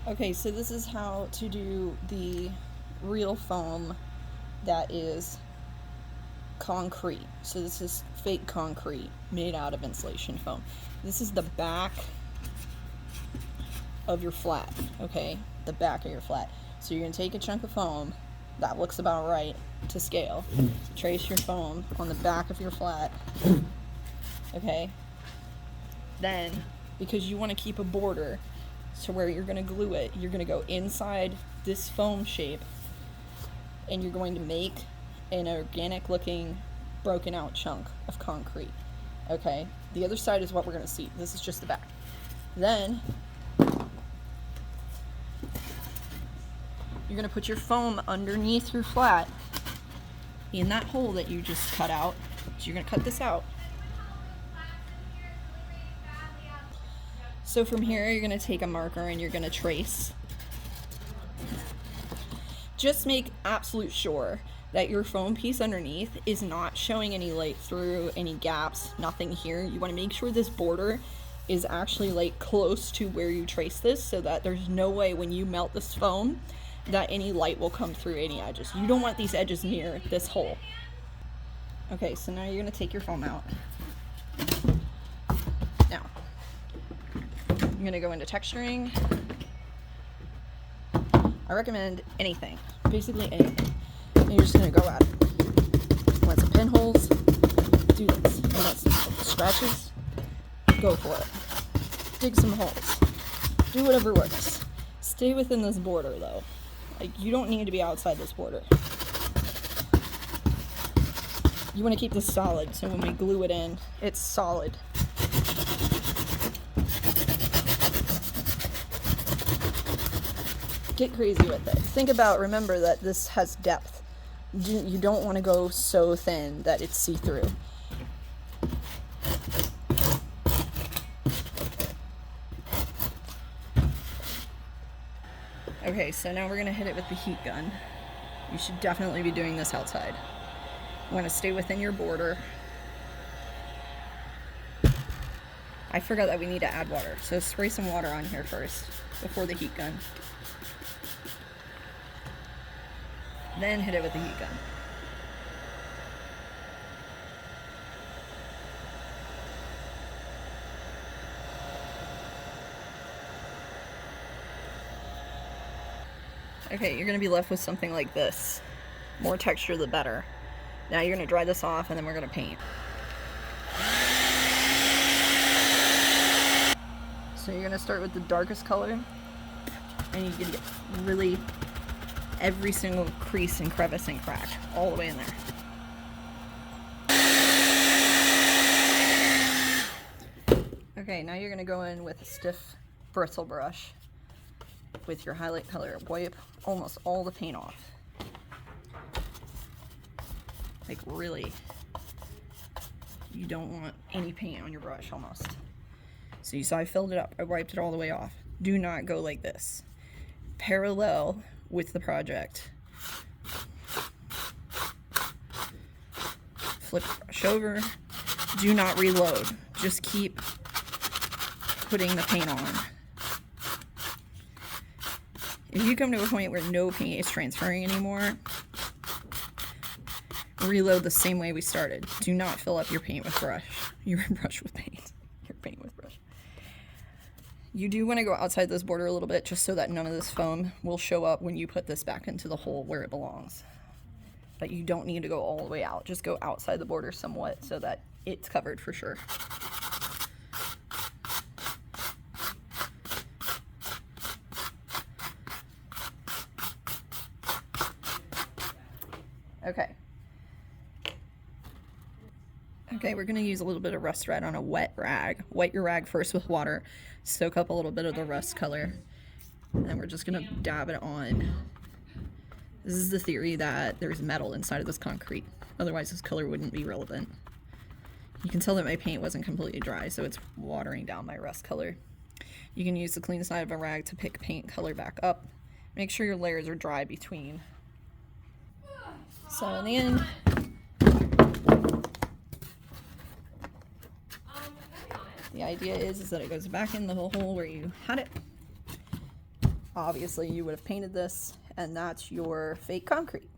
Okay, so this is how to do the real foam that is concrete. So this is fake concrete made out of insulation foam. This is the back of your flat, okay? The back of your flat. So you're gonna take a chunk of foam that looks about right to scale. Trace your foam on the back of your flat, okay? Then, because you want to keep a border to where you're going to glue it, you're going to go inside this foam shape and you're going to make an organic looking broken out chunk of concrete. Okay, the other side is what we're going to see. This is just the back. Then you're going to put your foam underneath your flat in that hole that you just cut out. So you're going to cut this out. So from here, you're going to take a marker and you're going to trace. Just make absolute sure that your foam piece underneath is not showing any light through, any gaps, nothing here. You want to make sure this border is actually like close to where you trace this so that there's no way when you melt this foam that any light will come through any edges. You don't want these edges near this hole. Okay, so now you're going to take your foam out. Now, I'm going to go into texturing. I recommend anything, basically anything. And you're just going to go at it. Want some pinholes? Do this. You want some scratches? Go for it. Dig some holes. Do whatever works. Stay within this border though. Like, you don't need to be outside this border. You want to keep this solid so when we glue it in, it's solid. Get crazy with it. Think about, remember that this has depth. You don't want to go so thin that it's see-through. Okay, so now we're going to hit it with the heat gun. You should definitely be doing this outside. You want to stay within your border. I forgot that we need to add water, so spray some water on here first before the heat gun. Then hit it with the heat gun. Okay, you're going to be left with something like this. More texture, the better. Now you're going to dry this off and then we're going to paint. So you're going to start with the darkest color. And you can get really every single crease and crevice and crack all the way in there. Okay, now you're going to go in with a stiff bristle brush with your highlight color. Wipe almost all the paint off. Like, really, you don't want any paint on your brush almost. So you saw I filled it up. I wiped it all the way off. Do not go like this. Parallel with the project. Flip the brush over. Do not reload. Just keep putting the paint on. If you come to a point where no paint is transferring anymore, reload the same way we started. Do not fill up your paint with brush. Your brush with paint. Your paint with brush. You do want to go outside this border a little bit just so that none of this foam will show up when you put this back into the hole where it belongs. But you don't need to go all the way out. Just go outside the border somewhat so that it's covered for sure. Okay. Okay, we're going to use a little bit of rust red on a wet rag. Wet your rag first with water. Soak up a little bit of the rust color. And we're just going to dab it on. This is the theory that there's metal inside of this concrete. Otherwise, this color wouldn't be relevant. You can tell that my paint wasn't completely dry, so it's watering down my rust color. You can use the clean side of a rag to pick paint color back up. Make sure your layers are dry between. So in the end, the idea is that it goes back in the hole where you had it. obviously you would have painted this, and that's your fake concrete.